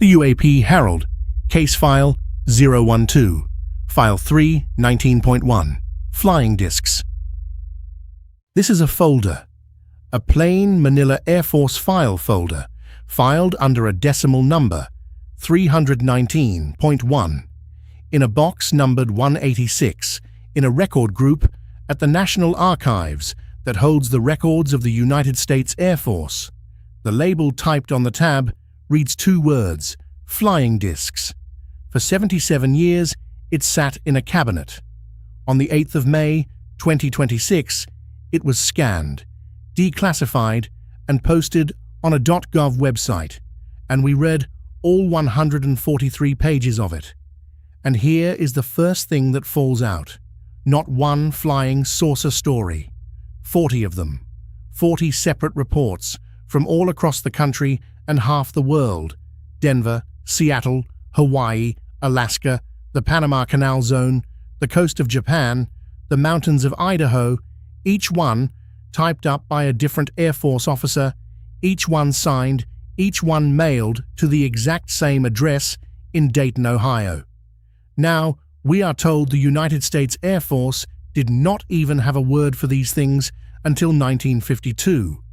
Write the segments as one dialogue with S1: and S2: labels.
S1: The UAP Herald, Case File 012, File 3, 19.1, Flying Discs. This is a folder, a plain Manila Air Force file folder, filed under a decimal number, 319.1, in a box numbered 186, in a record group at the National Archives that holds the records of the United States Air Force. The label typed on the tab reads two words, Flying Discs. For 77 years, it sat in a cabinet. On the 8th of May, 2026, it was scanned, declassified, and posted on a .gov website, and we read all 143 pages of it. And here is the first thing that falls out. Not one flying saucer story. 40 of them. 40 separate reports from all across the country and half the world. Denver, Seattle, Hawaii, Alaska, the Panama Canal Zone, the coast of Japan, the mountains of Idaho, each one typed up by a different Air Force officer, each one signed, each one mailed to the exact same address in Dayton, Ohio. Now, we are told the United States Air Force did not even have a word for these things until 1952,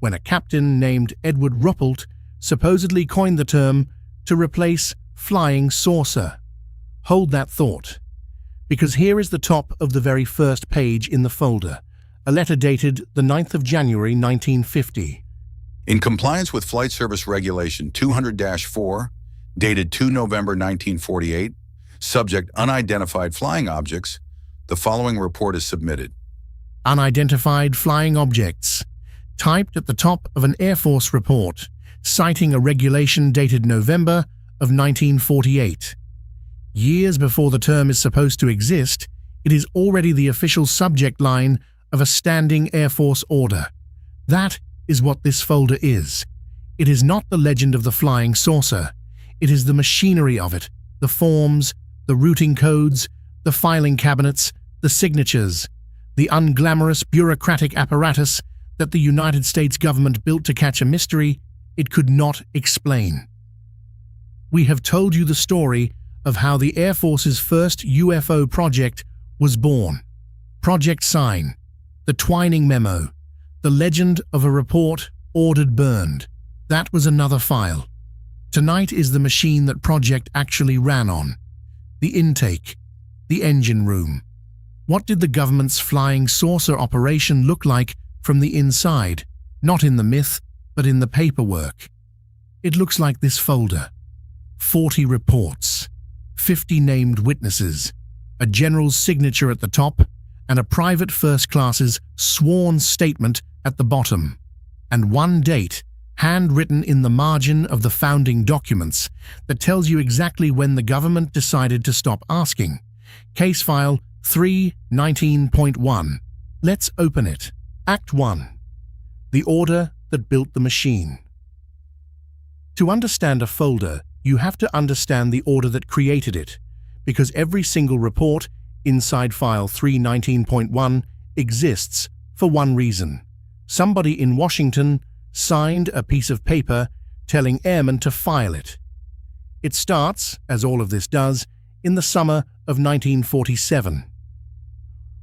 S1: when a captain named Edward Ruppelt supposedly coined the term to replace flying saucer. Hold that thought, because here is the top of the very first page in the folder, a letter dated the 9th of January 1950.
S2: In compliance with Flight Service Regulation 200-4, dated 2 November 1948, subject Unidentified Flying Objects, the following report is submitted.
S1: Unidentified Flying Objects, typed at the top of an Air Force report, citing a regulation dated November of 1948. Years before the term is supposed to exist, it is already the official subject line of a standing Air Force order. That is what this folder is. It is not the legend of the flying saucer. It is the machinery of it, the forms, the routing codes, the filing cabinets, the signatures, the unglamorous bureaucratic apparatus that the United States government built to catch a mystery it could not explain. We have told you the story of how the Air Force's first UFO project was born. Project Sign, the Twining Memo, the legend of a report ordered burned. That was another file. Tonight is the machine that project actually ran on. The intake, the engine room. What did the government's flying saucer operation look like from the inside? Not in the myth, but in the paperwork. It looks like this folder. 40 reports, 50 named witnesses, a general's signature at the top, and a private first class's sworn statement at the bottom, and one date, handwritten in the margin of the founding documents, that tells you exactly when the government decided to stop asking. Case File 319.1. Let's open it. Act 1. The order that built the machine. To understand a folder, you have to understand the order that created it, because every single report inside File 319.1 exists for one reason. Somebody in Washington signed a piece of paper telling airmen to file it. It starts, as all of this does, in the summer of 1947.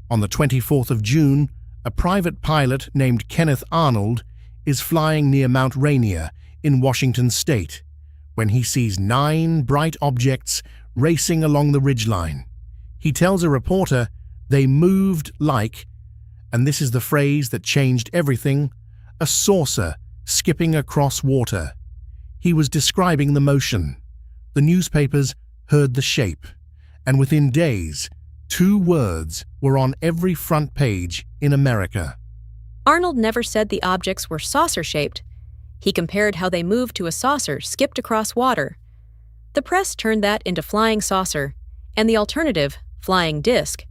S1: On the 24th of June, a private pilot named Kenneth Arnold is flying near Mount Rainier in Washington state when he sees 9 bright objects racing along the ridgeline. He tells a reporter they moved like, and this is the phrase that changed everything, a saucer skipping across water. He was describing the motion. The newspapers heard the shape, and within days, 2 words were on every front page in America.
S3: Arnold never said the objects were saucer-shaped. He compared how they moved to a saucer skipped across water. The press turned that into flying saucer, and the alternative, flying disc,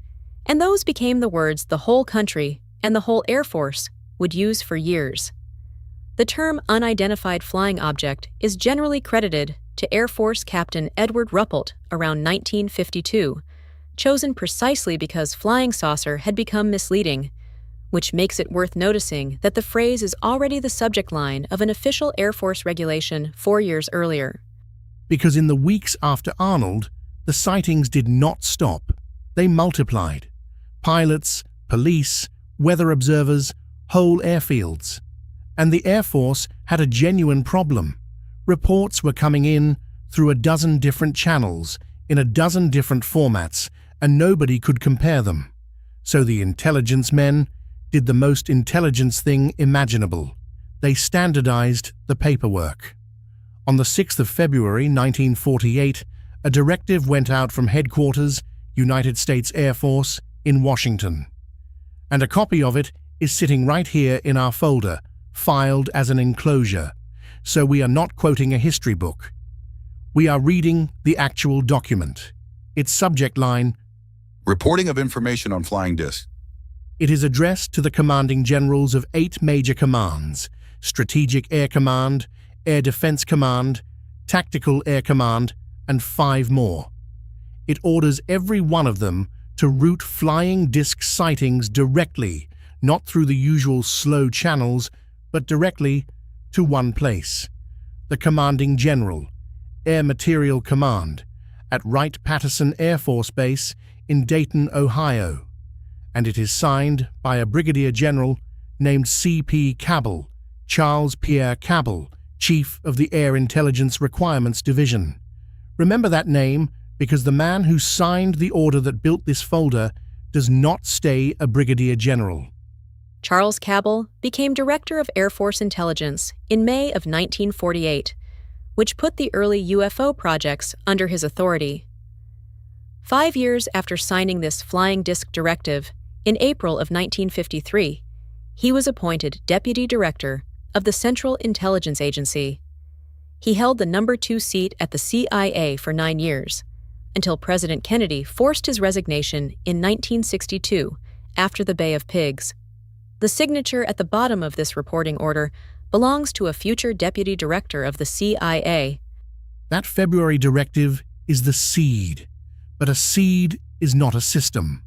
S3: and those became the words the whole country and the whole Air Force would use for years. The term unidentified flying object is generally credited to Air Force Captain Edward Ruppelt around 1952, chosen precisely because flying saucer had become misleading, which makes it worth noticing that the phrase is already the subject line of an official Air Force regulation 4 years earlier.
S1: Because in the weeks after Arnold, the sightings did not stop. They multiplied. Pilots, police, weather observers, whole airfields. And the Air Force had a genuine problem. Reports were coming in through a dozen different channels, in a dozen different formats, and nobody could compare them. So the intelligence men did the most intelligence thing imaginable. They standardized the paperwork. On the 6th of February 1948, a directive went out from headquarters, United States Air Force, in Washington. And a copy of it is sitting right here in our folder, filed as an enclosure, so we are not quoting a history book. We are reading the actual document. Its subject line,
S2: Reporting of information on flying discs.
S1: It is addressed to the commanding generals of 8 major commands: Strategic Air Command, Air Defense Command, Tactical Air Command, and 5 more. It orders every one of them to route flying disc sightings directly, not through the usual slow channels, but directly to one place: the Commanding General, Air Materiel Command, at Wright-Patterson Air Force Base in Dayton, Ohio. And it is signed by a Brigadier General named C.P. Cabell, Charles Pierre Cabell, Chief of the Air Intelligence Requirements Division. Remember that name because the man who signed the order that built this folder does not stay a Brigadier General.
S3: Charles Cabell became Director of Air Force Intelligence in May of 1948, which put the early UFO projects under his authority. 5 years after signing this flying disc directive, in April of 1953, he was appointed Deputy Director of the Central Intelligence Agency. He held the No. 2 seat at the CIA for 9 years, until President Kennedy forced his resignation in 1962 after the Bay of Pigs. The signature at the bottom of this reporting order belongs to a future Deputy Director of the CIA.
S1: That February directive is the seed, but a seed is not a system.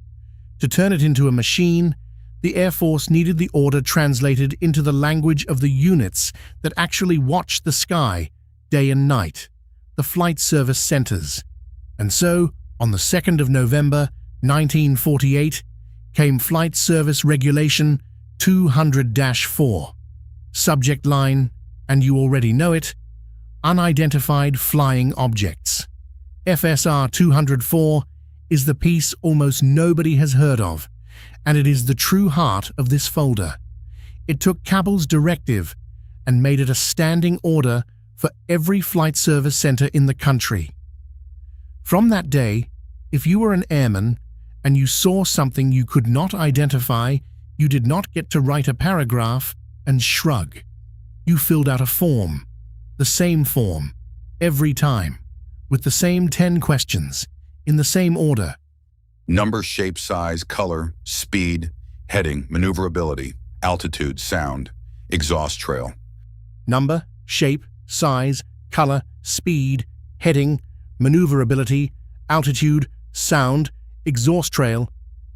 S1: To turn it into a machine, the Air Force needed the order translated into the language of the units that actually watched the sky day and night, the flight service centers. And so, on the 2nd of November, 1948, came Flight Service Regulation 200-4. Subject line, and you already know it, Unidentified Flying Objects. FSR 204 is the piece almost nobody has heard of, and it is the true heart of this folder. It took Cabell's directive and made it a standing order for every flight service center in the country. From that day, if you were an airman and you saw something you could not identify, you did not get to write a paragraph and shrug. You filled out a form, the same form, every time, with the same 10 questions, in the same order.
S2: Number, shape, size, color, speed, heading, maneuverability, altitude, sound, exhaust trail.
S1: Number, shape, size, color, speed, heading, maneuverability, altitude, sound, exhaust trail.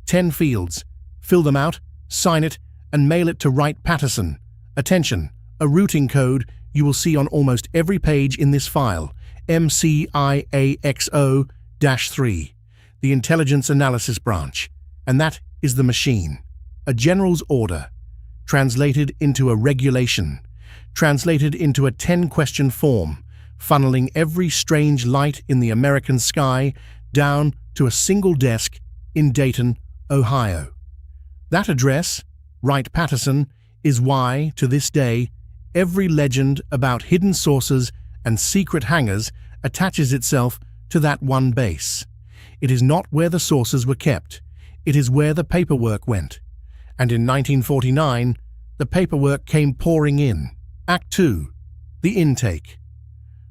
S1: 10 fields. Fill them out, sign it, and mail it to Wright-Patterson. Attention, a routing code you will see on almost every page in this file, MCIAXO-3, the Intelligence Analysis Branch, and that is the machine. A general's order, translated into a regulation, translated into a 10-question form, funneling every strange light in the American sky down to a single desk in Dayton, Ohio. That address, Wright-Patterson, is why, to this day, every legend about hidden sources and secret hangars attaches itself to that one base. It is not where the sources were kept. It is where the paperwork went. And in 1949, the paperwork came pouring in. Act 2, the intake.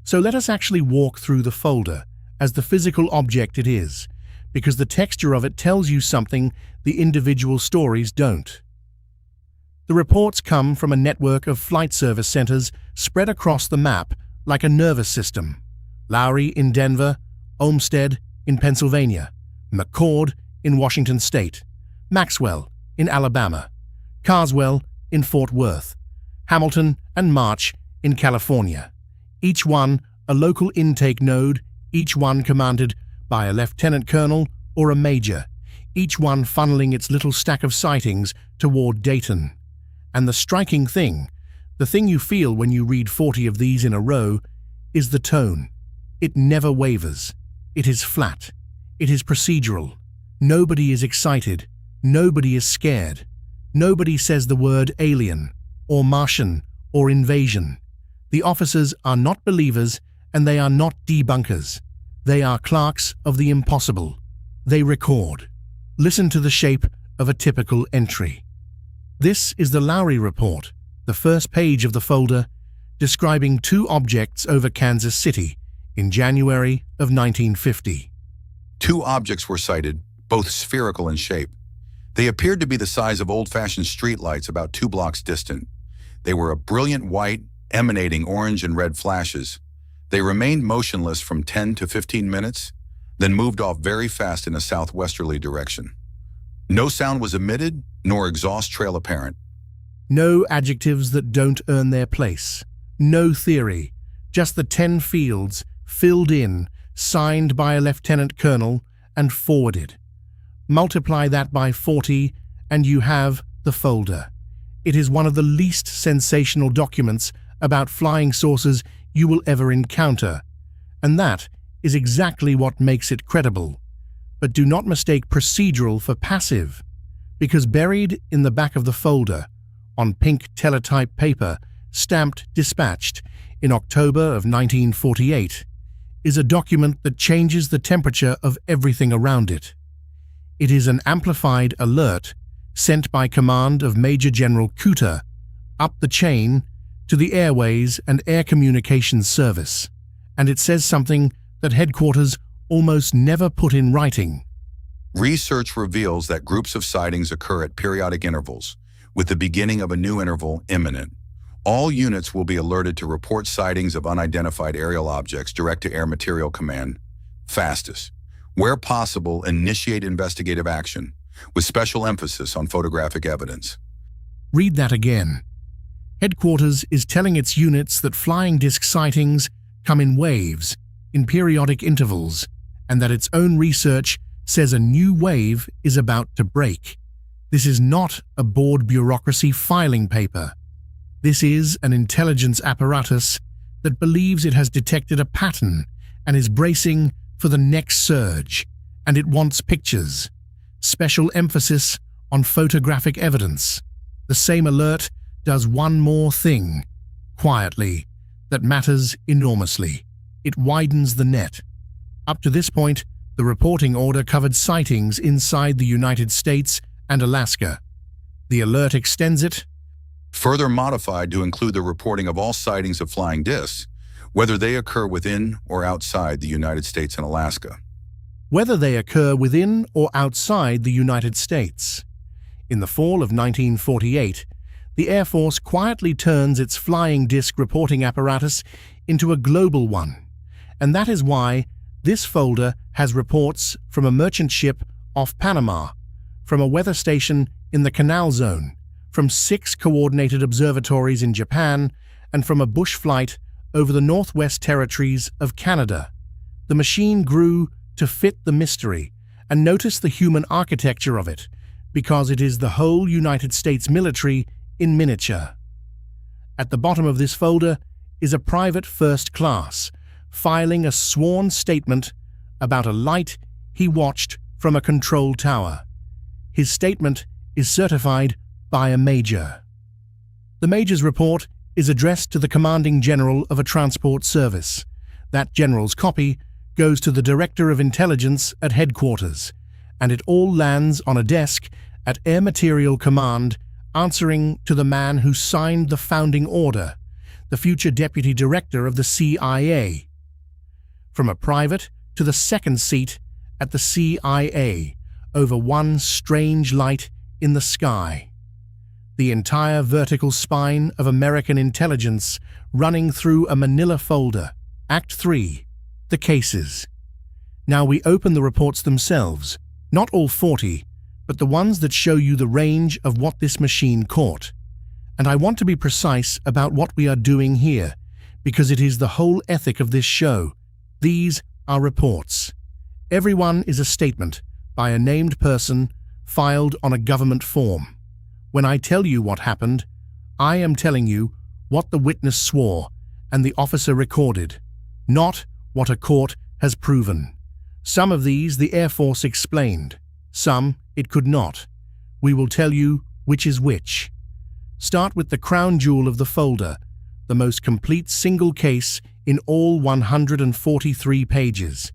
S1: So let us actually walk through the folder as the physical object it is, because the texture of it tells you something the individual stories don't. The reports come from a network of flight service centers spread across the map like a nervous system. Lowry in Denver, Olmsted in Pennsylvania, McCord in Washington State, Maxwell in Alabama, Carswell in Fort Worth, Hamilton and March in California, each one a local intake node, each one commanded by a lieutenant colonel or a major, each one funneling its little stack of sightings toward Dayton. And the striking thing, the thing you feel when you read 40 of these in a row, is the tone. It never wavers. It is flat. It is procedural. Nobody is excited. Nobody is scared. Nobody says the word alien, or Martian, or invasion. The officers are not believers, and they are not debunkers. They are clerks of the impossible. They record. Listen to the shape of a typical entry. This is the Lowry Report, the first page of the folder, describing 2 objects over Kansas City in January of 1950.
S2: 2 objects were sighted, both spherical in shape. They appeared to be the size of old-fashioned streetlights about 2 blocks distant. They were a brilliant white, emanating orange and red flashes. They remained motionless from 10 to 15 minutes, then moved off very fast in a southwesterly direction. No sound was emitted, nor exhaust trail apparent.
S1: No adjectives that don't earn their place. No theory. Just the 10 fields, filled in, signed by a lieutenant colonel, and forwarded. Multiply that by 40, and you have the folder. It is one of the least sensational documents about flying saucers you will ever encounter, and that is exactly what makes it credible. But do not mistake procedural for passive, because buried in the back of the folder, on pink teletype paper, stamped dispatched in October of 1948, is a document that changes the temperature of everything around it. It is an amplified alert sent by command of Major General Cooter up the chain to the Airways and Air Communications Service, and it says something that headquarters almost never put in writing.
S2: Research reveals that groups of sightings occur at periodic intervals, with the beginning of a new interval imminent. All units will be alerted to report sightings of unidentified aerial objects direct to Air Material Command, fastest. Where possible, initiate investigative action, with special emphasis on photographic evidence.
S1: Read that again. Headquarters is telling its units that flying disc sightings come in waves, in periodic intervals, and that its own research says a new wave is about to break. This is not a board bureaucracy filing paper. This is an intelligence apparatus that believes it has detected a pattern and is bracing for the next surge, and it wants pictures. Special emphasis on photographic evidence. The same alert does one more thing, quietly, that matters enormously. It widens the net. Up to this point, the reporting order covered sightings inside the United States and Alaska. The alert extends it,
S2: further modified to include the reporting of all sightings of flying discs, whether they occur within or outside the United States and Alaska.
S1: Whether they occur within or outside the United States. In the fall of 1948, the Air Force quietly turns its flying disc reporting apparatus into a global one, and that is why this folder has reports from a merchant ship off Panama, from a weather station in the Canal Zone, from 6 coordinated observatories in Japan, and from a bush flight over the Northwest Territories of Canada. The machine grew to fit the mystery, and notice the human architecture of it, because it is the whole United States military in miniature. At the bottom of this folder is a private first class, filing a sworn statement about a light he watched from a control tower. His statement is certified by a major. The major's report is addressed to the commanding general of a transport service. That general's copy goes to the director of intelligence at headquarters, and it all lands on a desk at Air Material Command, answering to the man who signed the founding order, the future deputy director of the CIA. From a private to the second seat at the CIA, over one strange light in the sky. The entire vertical spine of American intelligence running through a manila folder. Act 3. The cases. Now we open the reports themselves, not all 40, but the ones that show you the range of what this machine caught. And I want to be precise about what we are doing here, because it is the whole ethic of this show. These are reports. Everyone is a statement by a named person filed on a government form. When I tell you what happened, I am telling you what the witness swore and the officer recorded, not what a court has proven. Some of these the Air Force explained, some it could not. We will tell you which is which. Start with the crown jewel of the folder, the most complete single case in all 143 pages.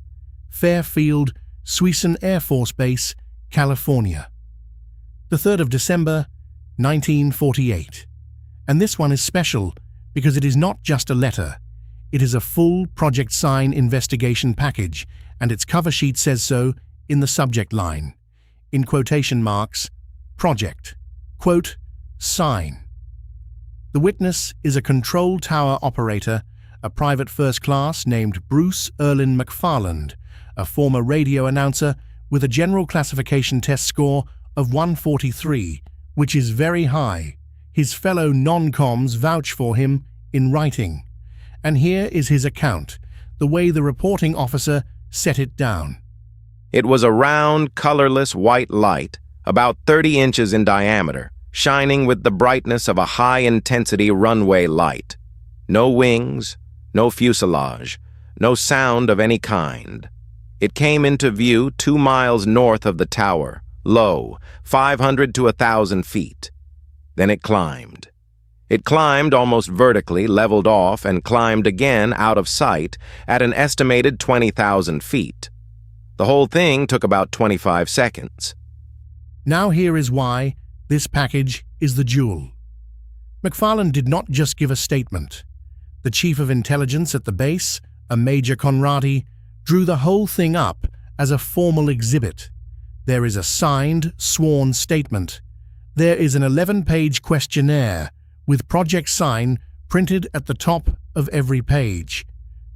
S1: Fairfield, Suisun Air Force Base, California. The 3rd of December, 1948. And this one is special because it is not just a letter. It is a full Project Sign investigation package, and its cover sheet says so in the subject line. In quotation marks, Project, quote, Sign. The witness is a control tower operator, a private first class named Bruce Erlin McFarland, a former radio announcer with a general classification test score of 143, which is very high. His fellow non-coms vouch for him in writing. And here is his account, the way the reporting officer set it down.
S4: It was a round, colorless white light, about 30 inches in diameter, shining with the brightness of a high-intensity runway light. No wings, no fuselage, no sound of any kind. It came into view 2 miles north of the tower, low, 500 to 1,000 feet. Then it climbed. It climbed almost vertically, leveled off, and climbed again out of sight at an estimated 20,000 feet. The whole thing took about 25 seconds.
S1: Now here is why this package is the jewel. McFarland did not just give a statement. The chief of intelligence at the base, a Major Conradi, drew the whole thing up as a formal exhibit. There is a signed, sworn statement. There is an 11-page questionnaire with Project Sign printed at the top of every page.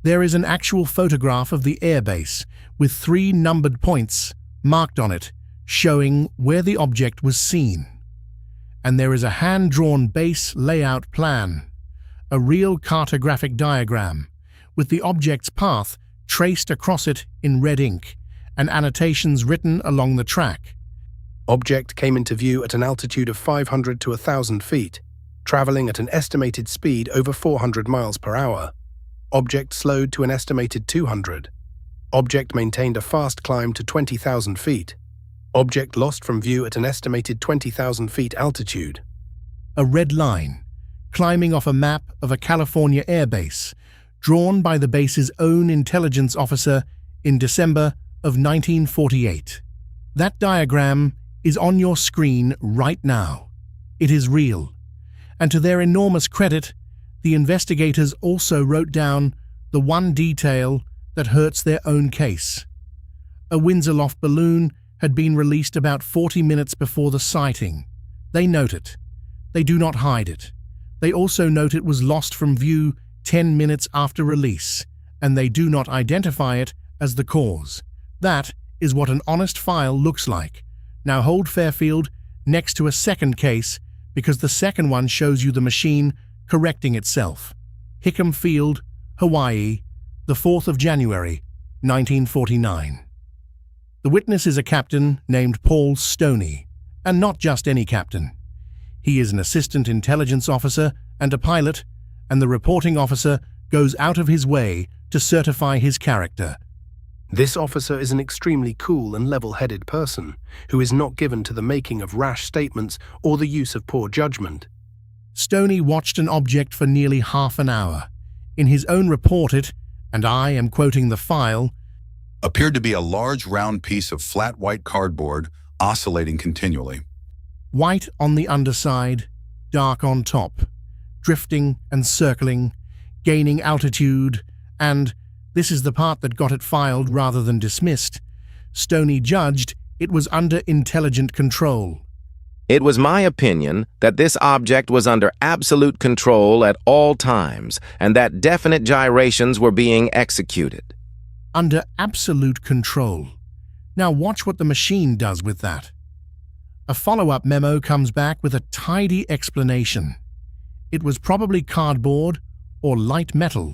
S1: There is an actual photograph of the airbase with 3 numbered points marked on it, showing where the object was seen. And there is a hand-drawn base layout plan, a real cartographic diagram, with the object's path traced across it in red ink, and annotations written along the track.
S5: Object came into view at an altitude of 500 to 1,000 feet, traveling at an estimated speed over 400 miles per hour. Object slowed to an estimated 200. Object maintained a fast climb to 20,000 feet. Object lost from view at an estimated 20,000 feet altitude.
S1: A red line, climbing off a map of a California airbase, drawn by the base's own intelligence officer in December of 1948. That diagram is on your screen right now. It is real. And to their enormous credit, the investigators also wrote down the one detail that hurts their own case. A Windsor-Loft balloon had been released about 40 minutes before the sighting. They note it. They do not hide it. They also note it was lost from view 10 minutes after release, and they do not identify it as the cause. That is what an honest file looks like. Now hold Fairfield next to a second case, because the second one shows you the machine correcting itself. Hickam Field, Hawaii, the 4th of January, 1949. The witness is a captain named Paul Stoney, and not just any captain. He is an assistant intelligence officer and a pilot, and the reporting officer goes out of his way to certify his character.
S5: This officer is an extremely cool and level-headed person who is not given to the making of rash statements or the use of poor judgment.
S1: Stoney watched an object for nearly half an hour. In his own report it, and I am quoting the file,
S2: appeared to be a large round piece of flat white cardboard oscillating continually.
S1: White on the underside, dark on top, drifting and circling, gaining altitude, and, this is the part that got it filed rather than dismissed, Stoney judged it was under intelligent control.
S4: It was my opinion that this object was under absolute control at all times and that definite gyrations were being executed.
S1: Under absolute control. Now watch what the machine does with that. A follow-up memo comes back with a tidy explanation. It was probably cardboard or light metal,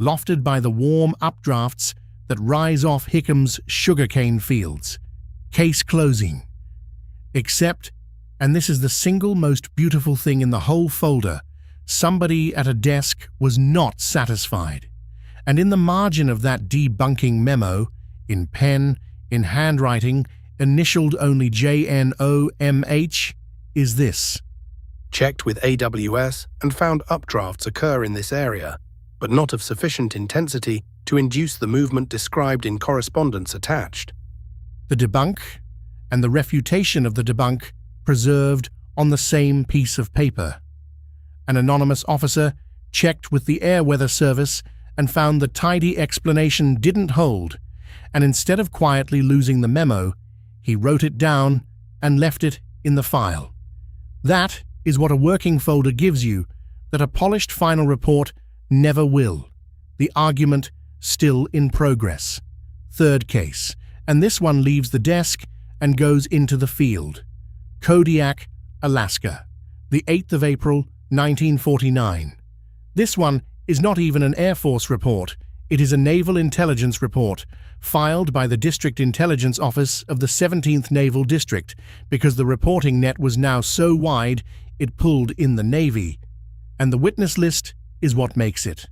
S1: lofted by the warm updrafts that rise off Hickham's sugarcane fields. Case closing. Except, and this is the single most beautiful thing in the whole folder, somebody at a desk was not satisfied. And in the margin of that debunking memo, in pen, in handwriting, initialed only JNOMH, is this.
S5: Checked with AWS and found updrafts occur in this area, but not of sufficient intensity to induce the movement described in correspondence attached.
S1: The debunk and the refutation of the debunk preserved on the same piece of paper. An anonymous officer checked with the Air Weather Service and found the tidy explanation didn't hold, and instead of quietly losing the memo, he wrote it down and left it in the file. That is what a working folder gives you, that a polished final report never will. The argument still in progress. Third case, and this one leaves the desk and goes into the field. Kodiak, Alaska, the 8th of April, 1949. This one is not even an Air Force report, it is a Naval Intelligence report, filed by the District Intelligence Office of the 17th Naval District, because the reporting net was now so wide it pulled in the Navy. And the witness list is what makes it.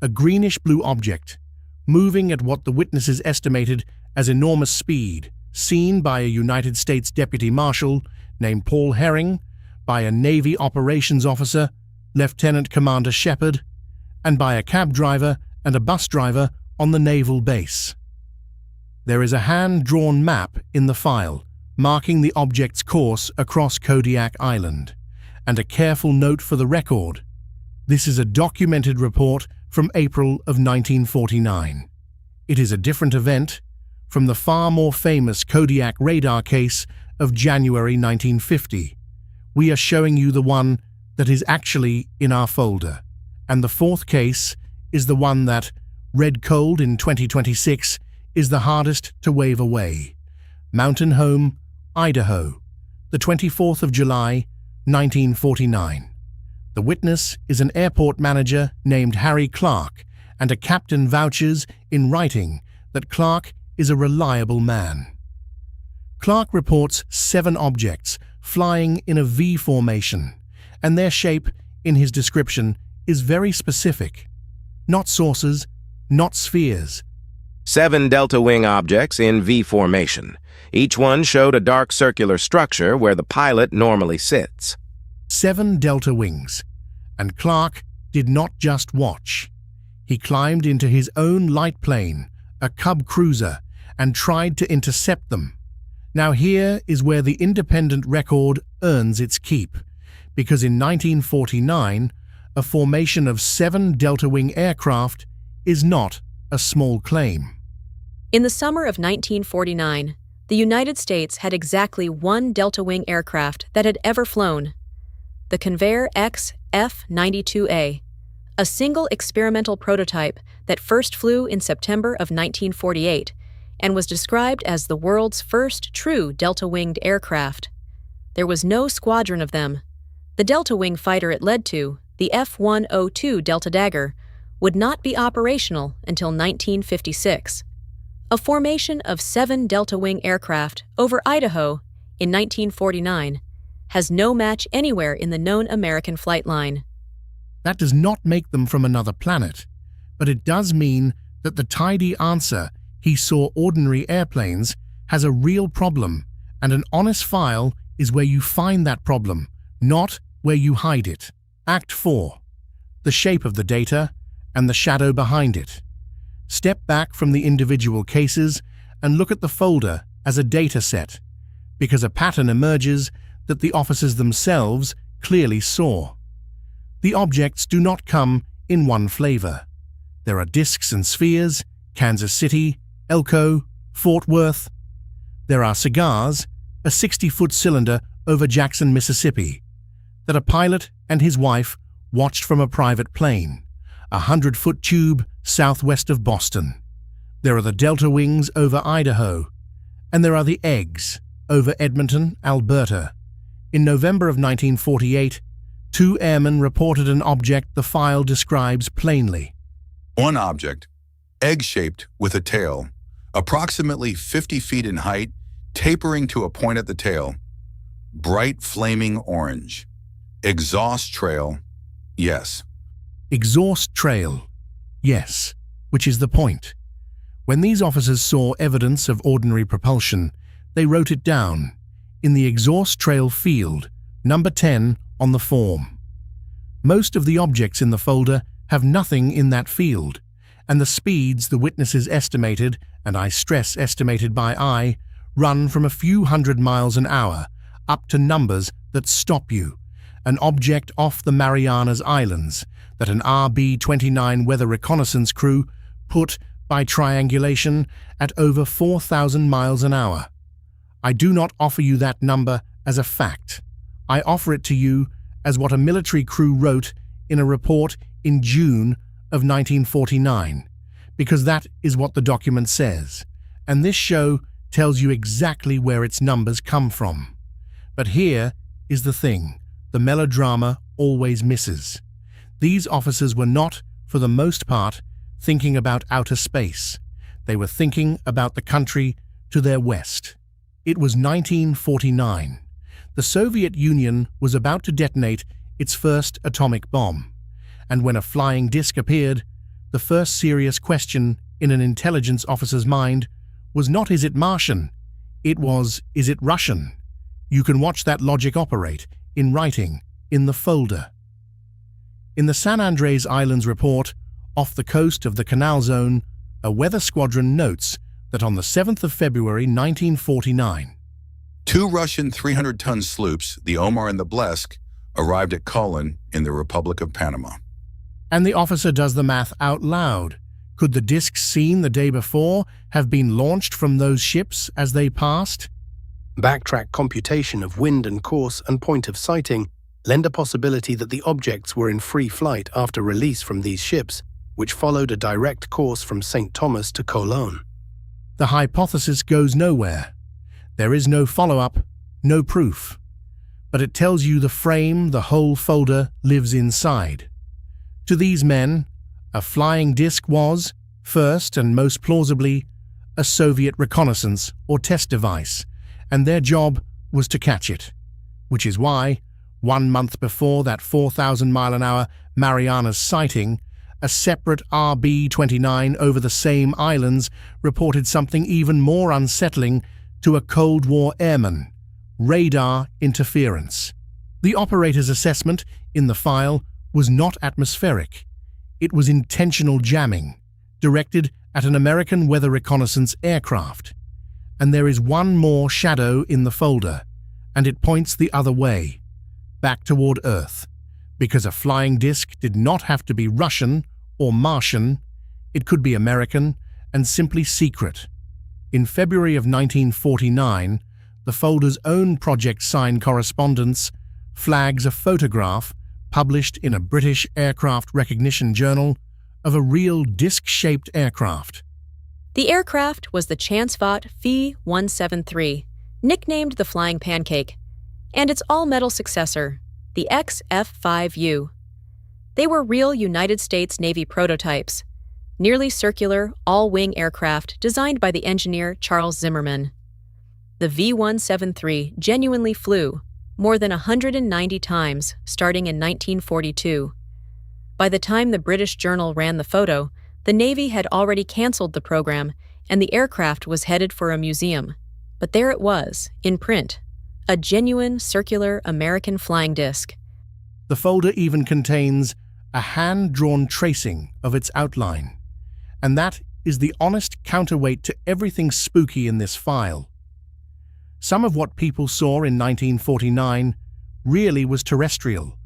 S1: A greenish-blue object, moving at what the witnesses estimated as enormous speed, seen by a United States Deputy Marshal named Paul Herring, by a Navy Operations Officer, Lieutenant Commander Shepard, and by a cab driver and a bus driver on the naval base. There is a hand-drawn map in the file, marking the object's course across Kodiak Island, and a careful note for the record. This is a documented report from April of 1949. It is a different event from the far more famous Kodiak radar case of January 1950. We are showing you the one that is actually in our folder, and the fourth case is the one that, read cold in 2026, is the hardest to wave away. Mountain Home, Idaho, the 24th of July, 1949. The witness is an airport manager named Harry Clark, and a captain vouches in writing that Clark is a reliable man. Clark reports 7 objects flying in a V formation, and their shape, in his description, is very specific. Not saucers, not spheres.
S4: 7 delta wing objects in V formation. Each one showed a dark circular structure where the pilot normally sits.
S1: 7 delta wings, and Clark did not just watch. He climbed into his own light plane, a Cub cruiser, and tried to intercept them. Now here is where the independent record earns its keep, because in 1949, a formation of 7 delta wing aircraft is not a small claim.
S3: In the summer of 1949, the United States had exactly 1 delta wing aircraft that had ever flown, the Convair X-F-92A, a single experimental prototype that first flew in September of 1948 and was described as the world's first true delta-winged aircraft. There was no squadron of them. The delta-wing fighter it led to, the F-102 Delta Dagger, would not be operational until 1956. A formation of 7 delta-wing aircraft over Idaho in 1949 has no match anywhere in the known American flight line.
S1: That does not make them from another planet, but it does mean that the tidy answer, he saw ordinary airplanes, has a real problem, and an honest file is where you find that problem, not where you hide it. Act 4. The shape of the data and the shadow behind it. Step back from the individual cases and look at the folder as a data set, because a pattern emerges that the officers themselves clearly saw. The objects do not come in one flavor. There are discs and spheres, Kansas City, Elko, Fort Worth. There are cigars, a 60-foot cylinder over Jackson, Mississippi, that a pilot and his wife watched from a private plane, a 100-foot tube southwest of Boston. There are the delta wings over Idaho, and there are the eggs over Edmonton, Alberta. In November of 1948, 2 airmen reported an object the file describes plainly.
S2: One object, egg-shaped with a tail, approximately 50 feet in height, tapering to a point at the tail. Bright flaming orange. Exhaust trail, yes.
S1: Exhaust trail, yes, which is the point. When these officers saw evidence of ordinary propulsion, they wrote it down in the exhaust trail field, number 10 on the form. Most of the objects in the folder have nothing in that field, and the speeds the witnesses estimated, and I stress estimated by eye, run from a few hundred miles an hour up to numbers that stop you. An object off the Marianas Islands that an RB-29 weather reconnaissance crew put by triangulation at over 4,000 miles an hour. I do not offer you that number as a fact. I offer it to you as what a military crew wrote in a report in June of 1949, because that is what the document says, and this show tells you exactly where its numbers come from. But here is the thing, the melodrama always misses. These officers were not, for the most part, thinking about outer space. They were thinking about the country to their west. It was 1949. The Soviet Union was about to detonate its first atomic bomb. And when a flying disc appeared, the first serious question in an intelligence officer's mind was not is it Martian, it was is it Russian. You can watch that logic operate, in writing, in the folder. In the San Andres Islands report, off the coast of the Canal Zone, a weather squadron notes that on the 7th of February 1949,
S2: 2 Russian 300-ton sloops, the Omar and the Blesk, arrived at Colon in the Republic of Panama.
S1: And the officer does the math out loud. Could the discs seen the day before have been launched from those ships as they passed?
S5: Backtrack computation of wind and course and point of sighting lend a possibility that the objects were in free flight after release from these ships, which followed a direct course from St. Thomas to Colon.
S1: The hypothesis goes nowhere. There is no follow-up, no proof. But it tells you the frame the whole folder lives inside. To these men, a flying disc was, first and most plausibly, a Soviet reconnaissance or test device, and their job was to catch it. Which is why, 1 month before that 4,000-mile-an-hour Marianas sighting, a separate RB-29 over the same islands reported something even more unsettling to a Cold War airman: radar interference. The operator's assessment in the file was not atmospheric. It was intentional jamming, directed at an American weather reconnaissance aircraft. And there is one more shadow in the folder, and it points the other way, back toward Earth, because a flying disc did not have to be Russian or Martian. It could be American and simply secret. In February of 1949, the folder's own project sign correspondence flags a photograph published in a British aircraft recognition journal of a real disc-shaped aircraft.
S3: The aircraft was the Chansvat Phi-173, nicknamed the Flying Pancake, and its all-metal successor, the XF-5U. They were real United States Navy prototypes, nearly circular, all-wing aircraft designed by the engineer Charles Zimmerman. The V-173 genuinely flew more than 190 times starting in 1942. By the time the British Journal ran the photo, the Navy had already canceled the program and the aircraft was headed for a museum. But there it was, in print, a genuine circular American flying disc.
S1: The folder even contains a hand-drawn tracing of its outline, and that is the honest counterweight to everything spooky in this file. Some of what people saw in 1949 really was terrestrial.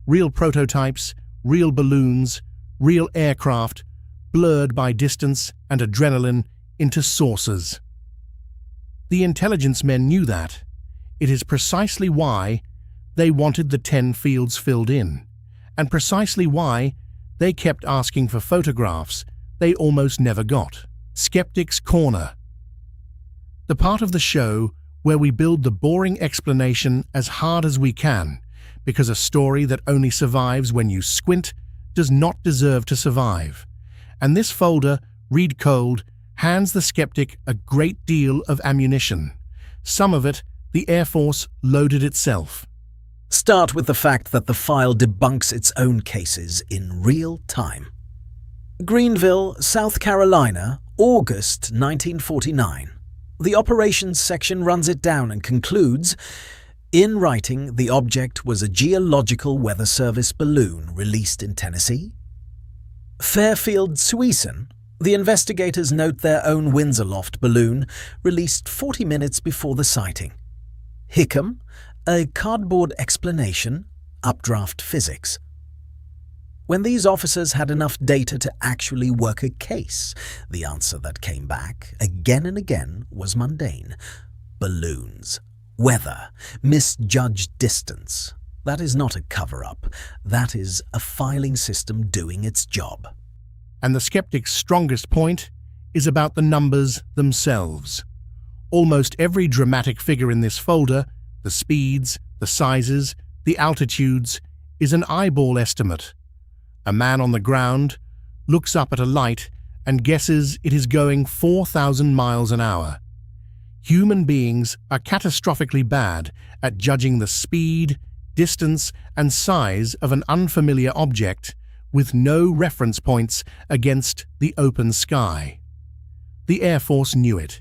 S1: Real prototypes, real balloons, real aircraft, blurred by distance and adrenaline into saucers. The intelligence men knew that. It is precisely why they wanted the 10 fields filled in, and precisely why they kept asking for photographs they almost never got. Skeptics' Corner. The part of the show where we build the boring explanation as hard as we can, because a story that only survives when you squint does not deserve to survive. And this folder, Read Cold, hands the skeptic a great deal of ammunition. Some of it, the Air Force loaded itself.
S6: Start with the fact that the file debunks its own cases in real time. Greenville, South Carolina, August 1949. The operations section runs it down and concludes, in writing, the object was a Geological Weather Service balloon released in Tennessee. Fairfield, Suisun. The investigators note their own Windsor-Loft balloon released 40 minutes before the sighting. Hickam, a cardboard explanation, updraft physics. When these officers had enough data to actually work a case, the answer that came back, again and again, was mundane. Balloons. Weather. Misjudged distance. That is not a cover-up. That is a filing system doing its job.
S1: And the skeptic's strongest point is about the numbers themselves. Almost every dramatic figure in this folder, the speeds, the sizes, the altitudes, is an eyeball estimate. A man on the ground looks up at a light and guesses it is going 4,000 miles an hour. Human beings are catastrophically bad at judging the speed, distance, and size of an unfamiliar object with no reference points against the open sky. The Air Force knew it.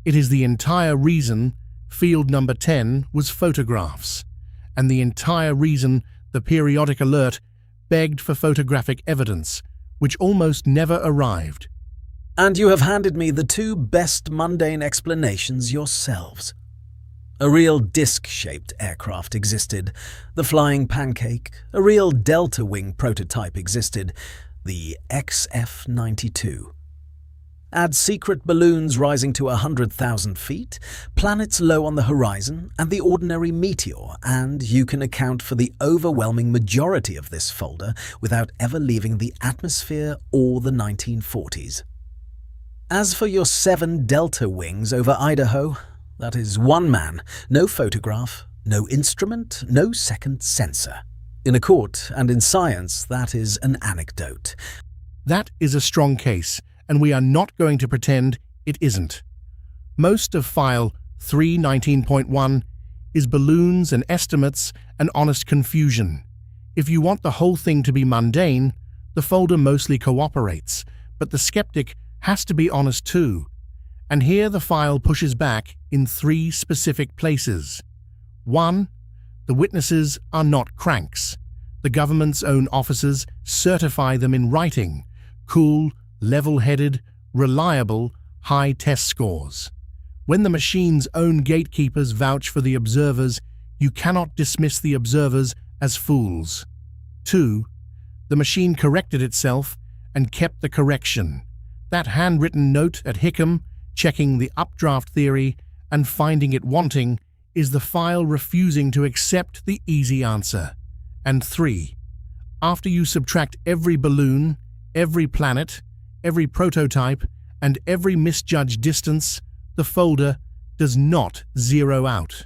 S1: It is the entire reason Field Number 10 was photographs, and the entire reason the periodic alert begged for photographic evidence, which almost never arrived.
S6: And you have handed me the two best mundane explanations yourselves. A real disc-shaped aircraft existed, the flying pancake. A real delta wing prototype existed, the XF-92. Add secret balloons rising to 100,000 feet, planets low on the horizon, and the ordinary meteor, and you can account for the overwhelming majority of this folder without ever leaving the atmosphere or the 1940s. As for your 7 delta wings over Idaho, that is one man, no photograph, no instrument, no second sensor. In a court and in science, that is an anecdote.
S1: That is a strong case, and we are not going to pretend it isn't. Most of File 319.1 is balloons and estimates and honest confusion. If you want the whole thing to be mundane, the folder mostly cooperates, but the skeptic has to be honest too. And here the file pushes back in 3 specific places. 1. The witnesses are not cranks. The government's own officers certify them in writing. Cool, level-headed, reliable, high test scores. When the machine's own gatekeepers vouch for the observers, you cannot dismiss the observers as fools. 2. The machine corrected itself and kept the correction. That handwritten note at Hickam, checking the updraft theory and finding it wanting, is the file refusing to accept the easy answer. And 3. After you subtract every balloon, every planet, every prototype, and every misjudged distance, the folder does not zero out.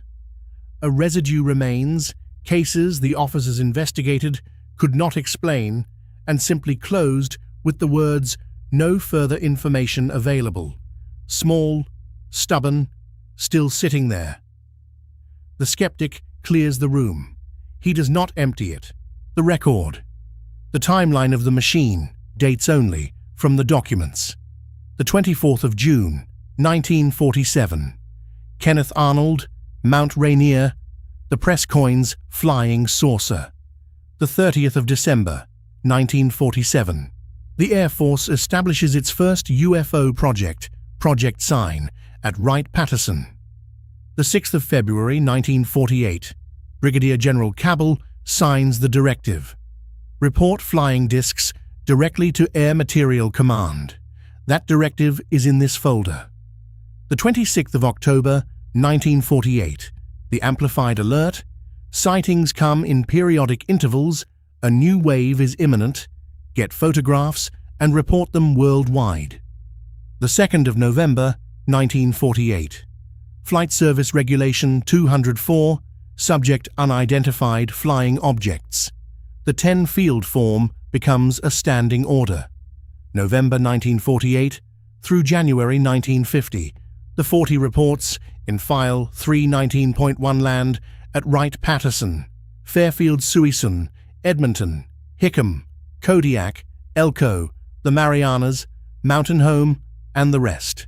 S1: A residue remains, cases the officers investigated could not explain, and simply closed with the words, "No further information available." Small, stubborn, still sitting there. The skeptic clears the room. He does not empty it. The record. The timeline of the machine, dates only, from the documents. The 24th of June, 1947. Kenneth Arnold, Mount Rainier, the press coins Flying Saucer. The 30th of December, 1947. The Air Force establishes its first UFO project, Project Sign, at Wright-Patterson. The 6th of February, 1948. Brigadier General Cabell signs the directive. Report flying discs directly to Air Materiel Command. That directive is in this folder. The 26th of October, 1948. The amplified alert. Sightings come in periodic intervals. A new wave is imminent. Get photographs and report them worldwide. The 2nd of November, 1948. Flight Service Regulation 204. Subject Unidentified Flying Objects. The 10-field form becomes a standing order. November 1948 through January 1950. The 40 reports in File 319.1 land at Wright-Patterson, Fairfield-Suisun, Edmonton, Hickam, Kodiak, Elko, the Marianas, Mountain Home, and the rest.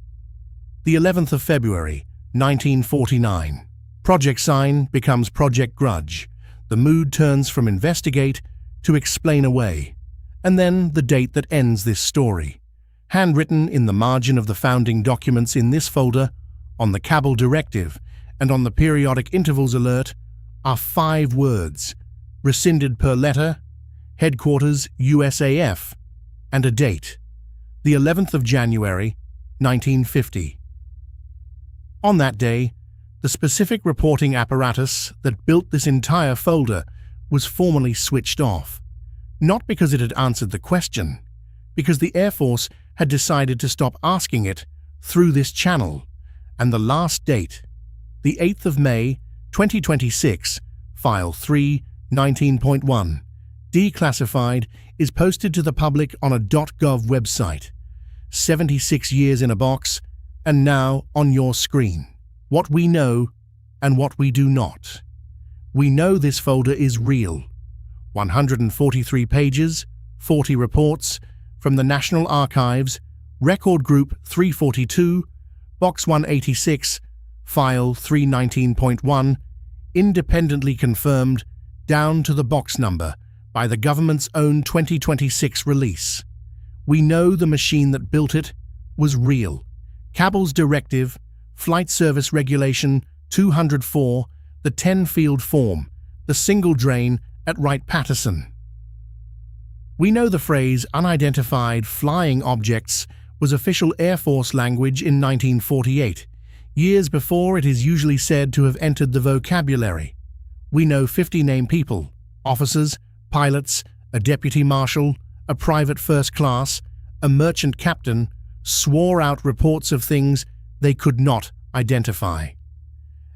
S1: The 11th of February, 1949. Project Sign becomes Project Grudge. The mood turns from investigate to explain away. And then the date that ends this story. Handwritten in the margin of the founding documents in this folder, on the Cabell Directive, and on the Periodic Intervals Alert, are 5 words, rescinded per letter, Headquarters USAF, and a date, the 11th of January, 1950. On that day, the specific reporting apparatus that built this entire folder was formally switched off, not because it had answered the question, because the Air Force had decided to stop asking it through this channel, and the last date, the 8th of May, 2026, File 319.1, Declassified, is posted to the public on a .gov website. 76 years in a box, and now on your screen. What we know and what we do not. We know this folder is real. 143 pages, 40 reports, from the National Archives, Record Group 342, Box 186, File 319.1, independently confirmed, down to the box number, by the government's own 2026 release. We know the machine that built it was real. Cabell's Directive, Flight Service Regulation 204, the 10-field form, the single drain at Wright-Patterson. We know the phrase unidentified flying objects was official Air Force language in 1948, years before it is usually said to have entered the vocabulary. We know 50 named people, officers, pilots, a deputy marshal, a private first class, a merchant captain, swore out reports of things they could not identify.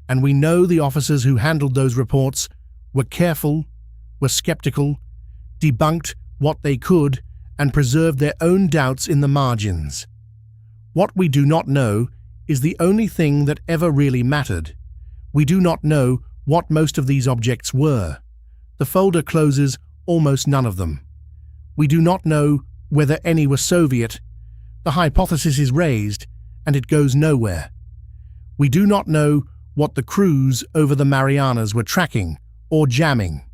S1: And we know the officers who handled those reports were careful, were skeptical, debunked what they could, and preserved their own doubts in the margins. What we do not know is the only thing that ever really mattered. We do not know what most of these objects were. The folder closes almost none of them. We do not know whether any were Soviet. The hypothesis is raised, and it goes nowhere. We do not know what the crews over the Marianas were tracking or jamming,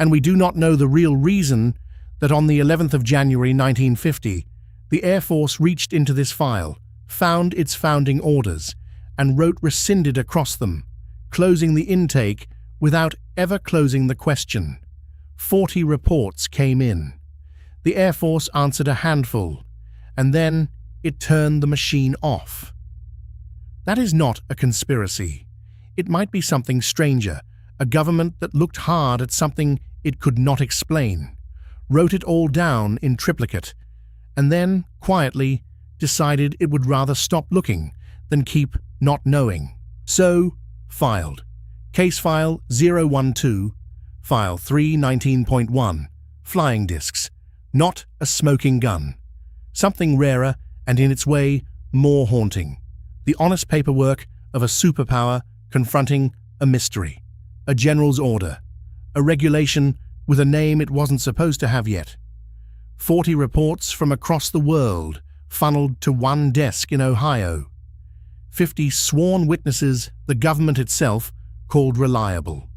S1: and we do not know the real reason that on the 11th of January 1950, the Air Force reached into this file, found its founding orders, and wrote rescinded across them, closing the intake without ever closing the question. 40 reports came in. The Air Force answered a handful, and then it turned the machine off. That is not a conspiracy. It might be something stranger, a government that looked hard at something it could not explain, wrote it all down in triplicate, and then, quietly, decided it would rather stop looking than keep not knowing. So, filed. Case File 012, File 319.1, Flying Discs. Not a smoking gun. Something rarer and in its way more haunting. The honest paperwork of a superpower confronting a mystery. A general's order. A regulation with a name it wasn't supposed to have yet. 40 reports from across the world funneled to one desk in Ohio. 50 sworn witnesses the government itself called reliable.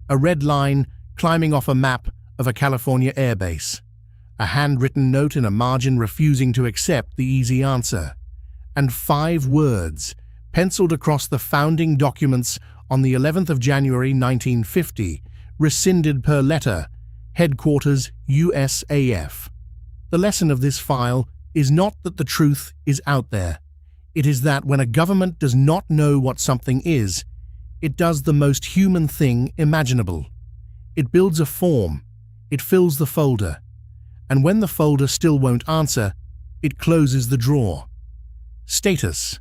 S1: A red line climbing off a map of a California airbase. A handwritten note in a margin refusing to accept the easy answer. And 5 words penciled across the founding documents on the 11th of January 1950, rescinded per letter, Headquarters USAF. The lesson of this file is not that the truth is out there. It is that when a government does not know what something is, it does the most human thing imaginable. It builds a form, it fills the folder, and when the folder still won't answer, it closes the drawer. Status: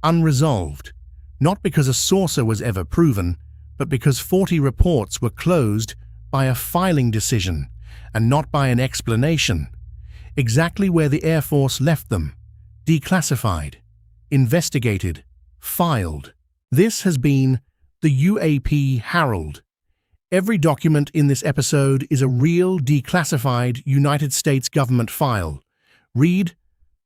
S1: unresolved, not because a saucer was ever proven, but because 40 reports were closed by a filing decision and not by an explanation, exactly where the Air Force left them, declassified, investigated, filed. This has been the UAP Herald. Every document in this episode is a real declassified United States government file, read,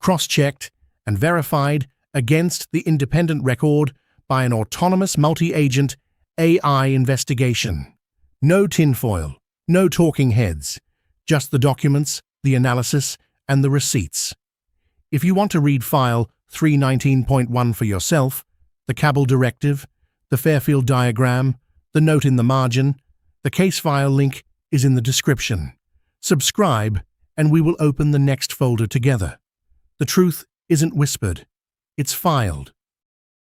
S1: cross-checked, and verified against the independent record by an autonomous multi-agent AI investigation. No tinfoil, no talking heads, just the documents, the analysis, and the receipts. If you want to read File 319.1 for yourself, the Cabell Directive, the Fairfield Diagram, the note in the margin, the case file link is in the description. Subscribe, and we will open the next folder together. The truth isn't whispered, it's filed.